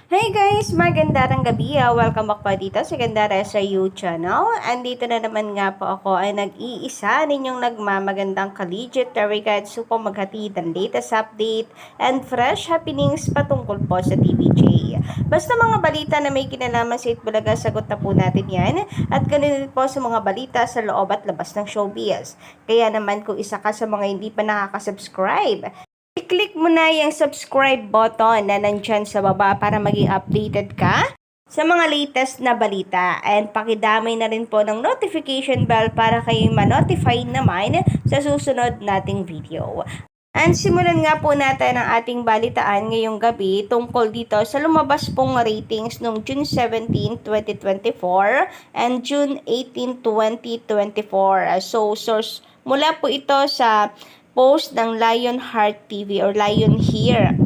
Hey guys! Magandang gabi. Welcome back po dito sa Gandara sa YouTube channel. Andito na naman nga po ako ay nag-iisa ninyong nagmamagandang collegiate guides po maghatid ng latest update and fresh happenings patungkol po sa TVJ. Basta mga balita na may kinalaman sa Itbulaga, sagot na po natin yan. At ganun po sa mga balita sa loob at labas ng showbiz. Kaya naman kung isa ka sa mga hindi pa nakaka-subscribe, i-click mo na yung subscribe button na nandyan sa baba para maging updated ka sa mga latest na balita. And pakidamay na rin po ng notification bell para kayo ma-notify naman sa susunod nating video. And simulan nga po natin ang ating balitaan ngayong gabi tungkol dito sa lumabas pong ratings noong June 17, 2024 and June 18, 2024. So, source mula po ito sa post ng Lionheart TV or Lion Here.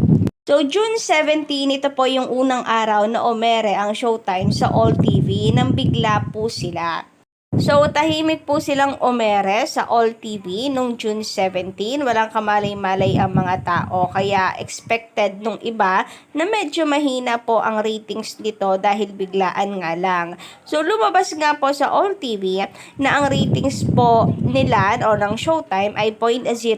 So, June 17, ito po yung unang araw na umere ang Showtime sa All TV nang bigla po sila. So, tahimik po silang umere sa All TV nung June 17. Walang kamalay-malay ang mga tao. Kaya expected nung iba na medyo mahina po ang ratings nito dahil biglaan nga lang. So, lumabas nga po sa All TV na ang ratings po nila o ng Showtime ay 0.01%.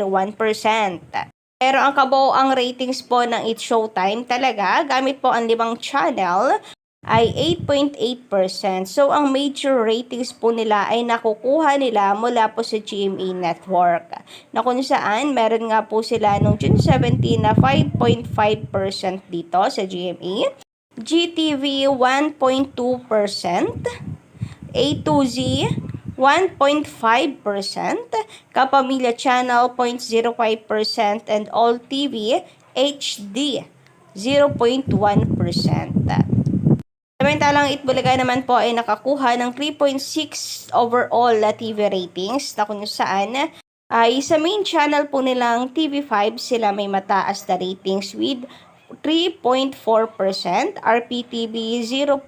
Pero ang kabuoang ratings po ng It's Showtime talaga, gamit po ang 5 channel, ay 8.8%. So, ang major ratings po nila ay nakukuha nila mula po sa GMA Network. Na kung saan, meron nga po sila nung June 17 na 5.5% dito sa GMA. GTV 1.2%. A2Z 1.5%, Kapamilya Channel 0.05%, and All TV HD 0.1%. Samantalang Itbulaga naman po ay nakakuha ng 3.6 overall na TV ratings na kung saan ay sa main channel po nilang TV5 sila may mataas na ratings with 3.4%, RPTV 0.2%.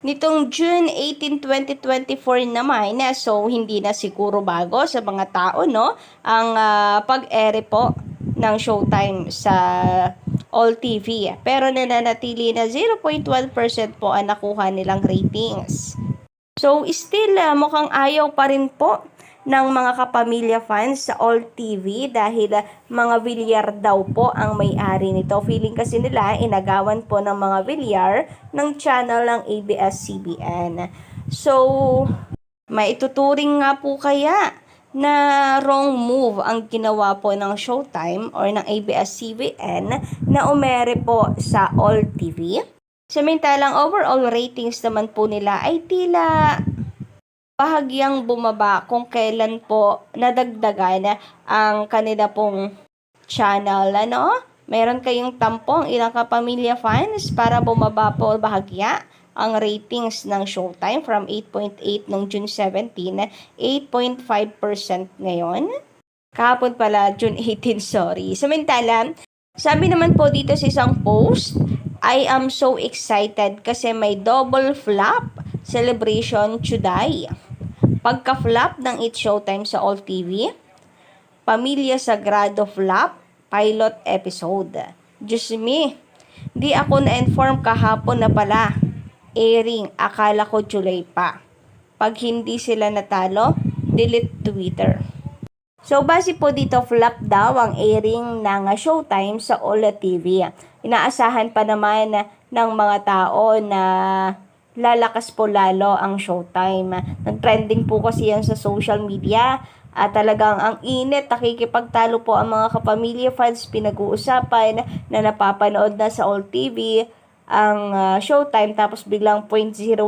Nitong June 18, 2024 naman, so hindi na siguro bago sa mga tao, no? Ang pag-ere po ng Showtime sa All TV. Pero nananatili na 0.1% po ang nakuha nilang ratings. So, still mukhang ayaw pa rin po ng mga kapamilya fans sa All TV dahil mga Villar daw po ang may-ari nito. Feeling kasi nila inagawan po ng mga Villar ng channel ng ABS-CBN. So, maituturing nga po kaya na wrong move ang ginawa po ng Showtime or ng ABS-CBN na umere po sa All TV. Samantalang overall ratings naman po nila ay tila bahagyang bumaba kung kailan po nadagdagan ang kanila pong channel. Meron kayong tampong ilang kapamilya fans para bumaba po bahagya ang ratings ng Showtime from 8.8 noong June 17, 8.5% ngayon. Kahapon pala, June 18, sorry. Samantala, sabi naman po dito sa isang post, I am so excited kasi may double flop celebration today. Pagka-flop ng It's Showtime sa All TV, Pamilya Sagrado flop, pilot episode. Diyos me, di ako na-inform kahapon na pala. Airing, akala ko July pa. Pag hindi sila natalo, delete Twitter. So, base po dito, flop daw ang airing ng Showtime sa All TV. Inaasahan pa naman ng mga tao na lalakas po lalo ang Showtime. Nag-trending po kasi yan sa social media. At talagang ang init, nakikipagtalo po ang mga kapamilya fans, pinag-uusapan na napapanood na sa All TV ang Showtime tapos biglang 0.01%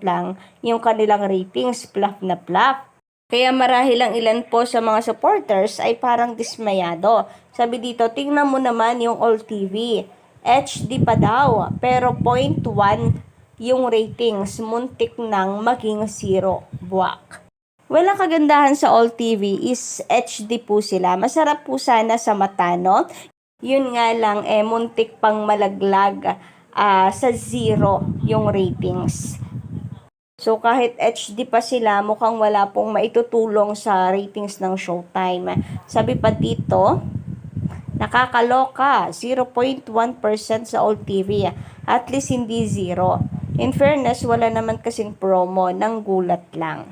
lang yung kanilang ratings, plaf na plaf. Kaya marahil ang ilan po sa mga supporters ay parang dismayado. Sabi dito, tingnan mo naman yung All TV. HD pa daw, pero 0.1 yung ratings, muntik nang maging 0 buwak. Well, ang kagandahan sa All TV is HD po sila. Masarap po sana sa mata, no? Yun nga lang, muntik pang malaglag sa 0 yung ratings. So, kahit HD pa sila, mukhang wala pong maitutulong sa ratings ng Showtime. Sabi pa dito, Nakakaloka, 0.1% sa All TV. At least hindi zero. In fairness, wala naman kasing promo, ng gulat lang.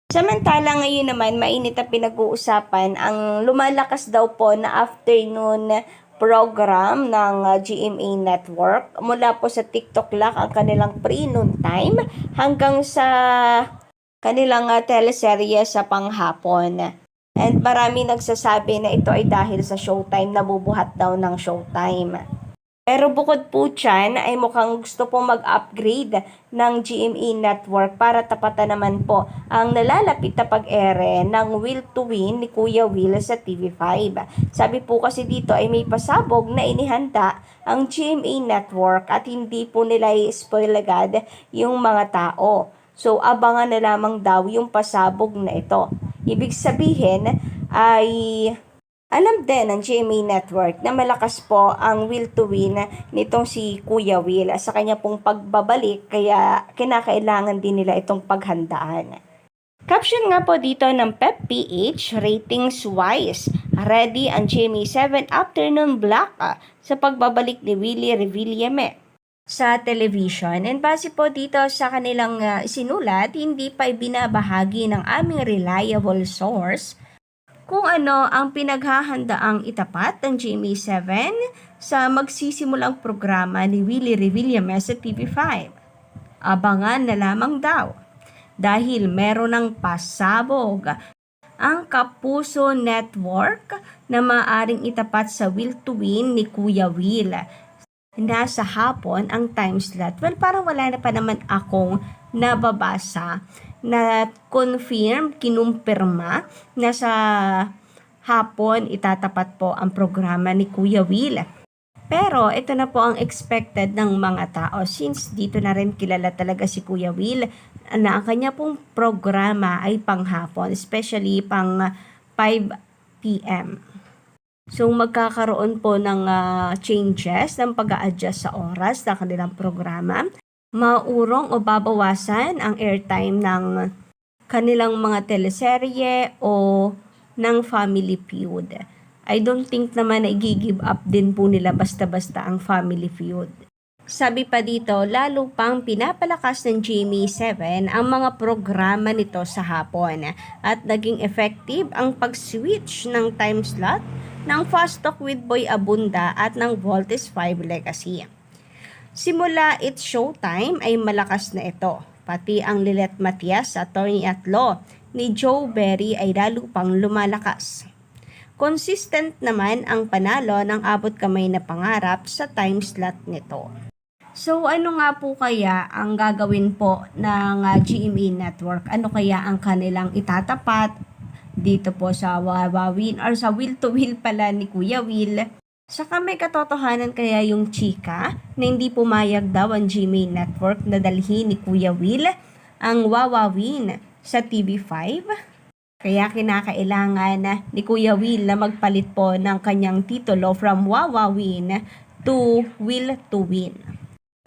Samantala ngayon naman, mainit ang pinag-uusapan ang lumalakas daw po na afternoon program ng GMA Network. Mula po sa TikTok lang ang kanilang pre-noon time hanggang sa kanilang teleserye sa panghapon. And marami nagsasabi na ito ay dahil sa Showtime, nabubuhat daw ng Showtime. Pero bukod po dyan, ay mukhang gusto pong mag-upgrade ng GMA Network para tapatan naman po ang nalalapit na pag-ere ng Will to Win ni Kuya Will sa TV5. Sabi po kasi dito ay may pasabog na inihanda ang GMA Network at hindi po nila i-spoil agad yung mga tao. So, abangan na lamang daw yung pasabog na ito. Ibig sabihin ay alam din ng GMA Network na malakas po ang Will to Win nitong si Kuya Will sa kanya pong pagbabalik, kaya kinakailangan din nila itong paghandaan. Caption nga po dito ng PepPH, ratings wise, ready ang GMA 7 afternoon block sa pagbabalik ni Willie Revillame sa television. And base po dito sa kanilang isinulat, hindi pa ibinabahagi ng aming reliable source kung ano ang pinaghahandaang itapat ng GMA7 sa magsisimulang programa ni Willie Revillame sa TV5. Abangan na lamang daw dahil meron ng pasabog ang Kapuso Network na maaring itapat sa Will to Win ni Kuya Will. Nasa hapon ang time slot. Well, parang wala na pa naman akong nababasa na confirm, kinumpirma na sa hapon itatapat po ang programa ni Kuya Will. Pero ito na po ang expected ng mga tao since dito na rin kilala talaga si Kuya Will na ang kanya pong programa ay panghapon, especially pang 5 p.m. So magkakaroon po ng changes ng pag-a-adjust sa oras ng kanilang programa. Maurong o babawasan ang airtime ng kanilang mga teleserye o ng Family Feud. I don't think naman na i-give up din po nila basta-basta ang Family Feud. Sabi pa dito, lalo pang pinapalakas ng GMA7 ang mga programa nito sa hapon at naging effective ang pag-switch ng time slot ng Fast Talk with Boy Abunda at ng Voltes 5 Legacy. Simula It's Showtime ay malakas na ito. Pati ang Lilet Matias, Attorney at Law ni Joe Berry ay lalo pang lumalakas. Consistent naman ang panalo ng abot kamay na pangarap sa time slot nito. So ano nga po kaya ang gagawin po ng GMA Network? Ano kaya ang kanilang itatapat dito po sa Wawawin or sa Will to Will pala ni Kuya Will? Saka may katotohanan kaya yung chika na hindi pumayag daw ang GMA Network na dalhin ni Kuya Will ang Wawawin sa TV5? Kaya kinakailangan ni Kuya Will na magpalit po ng kanyang titulo from Wawawin to Will to Win.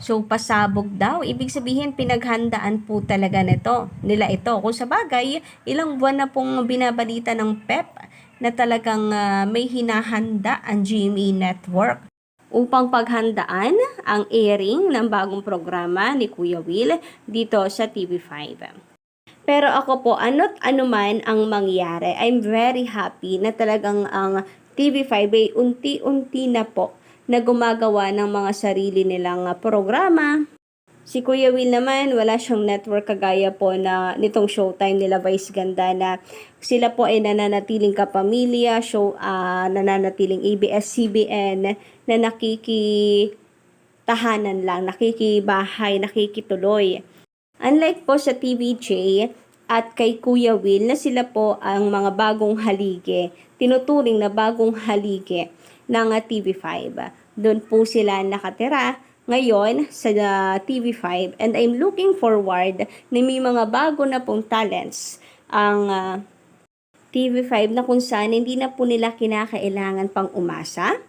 So pasabog daw, ibig sabihin pinaghandaan po talaga nila ito. Kung sa bagay, ilang buwan na pong binabalita ng PEP na talagang may hinahanda ang GMA Network upang paghandaan ang airing ng bagong programa ni Kuya Will dito sa TV5. Pero ako po, ano't anuman ang mangyari, I'm very happy na talagang ang TV5 ay unti-unti na po na gumagawa ng mga sarili nilang programa. Si Kuya Will naman, wala siyang network kagaya po na nitong Showtime nila Vice Ganda na sila po ay nananatiling kapamilya, nananatiling ABS-CBN na nakikitahanan lang, nakikibahay, nakikituloy. Unlike po sa TVJ at kay Kuya Will na sila po ang mga bagong haligi, tinuturing na bagong haligi ng TV5. Doon po sila nakatira ngayon sa TV5 and I'm looking forward na may mga bago na pong talents ang TV5 na kung saan hindi na po nila kinakailangan pang umasa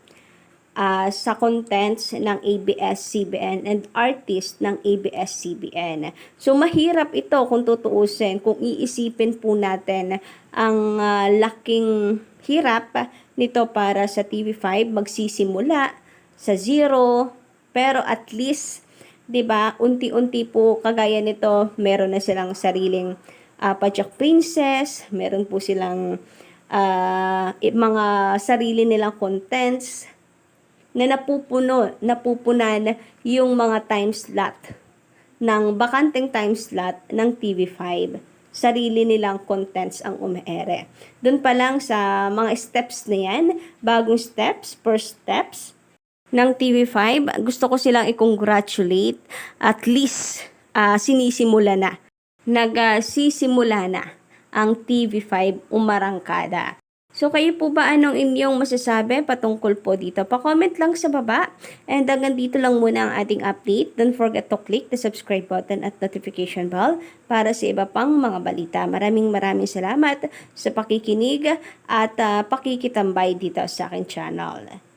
sa contents ng ABS-CBN and artist ng ABS-CBN. So mahirap ito kung tutuusin, kung iisipin po natin ang laking hirap nito para sa TV5 magsisimula sa zero, pero at least 'di ba, unti-unti po kagaya nito, meron na silang sariling Pajak Princess, meron po silang mga sarili nilang contents na napupunan yung mga time slot ng bakanteng time slot ng TV5. Sarili nilang contents ang umeere. Doon pa lang sa mga steps na yan, bagong steps, first steps ng TV5, gusto ko silang i-congratulate. At least, sinisimula na. Nagsisimula na ang TV5 umarangkada. So, kayo po ba anong inyong masasabi patungkol po dito? Pa-comment lang sa baba. And hanggang dito lang muna ang ating update. Don't forget to click the subscribe button at notification bell para sa iba pang mga balita. Maraming salamat sa pakikinig at pakikitambay dito sa aking channel.